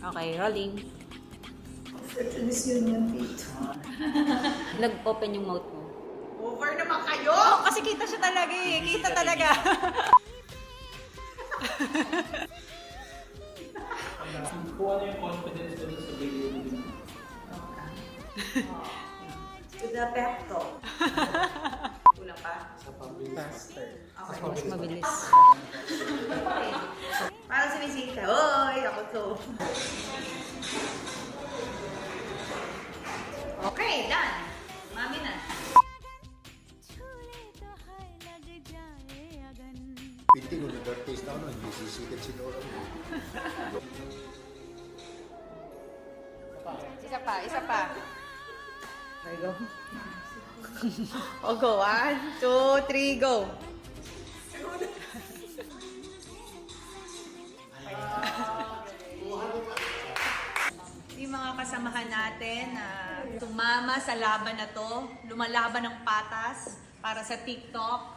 Okay, rolling. Miss Union dito. Nag-open yung mouth mo. Over naman kayo! Oh, kasi kita siya talaga eh. Kita talaga. Kung ano yung confidence ko sa video mo. To the pep talk. Kulang pa? Sa public. Faster. Okay. Mas mabilis. Parang sumisita. Hoy! Ako to. Okay, done. Mami na. Pinti ko nag-artist ako nun, bisisikat si Laura. Isa pa, isa pa. Okay, go. O, go. 1, 2, 3, go. Yung mga kasamahan natin na tumama sa laban na to, lumalaban ng patas para sa TikTok.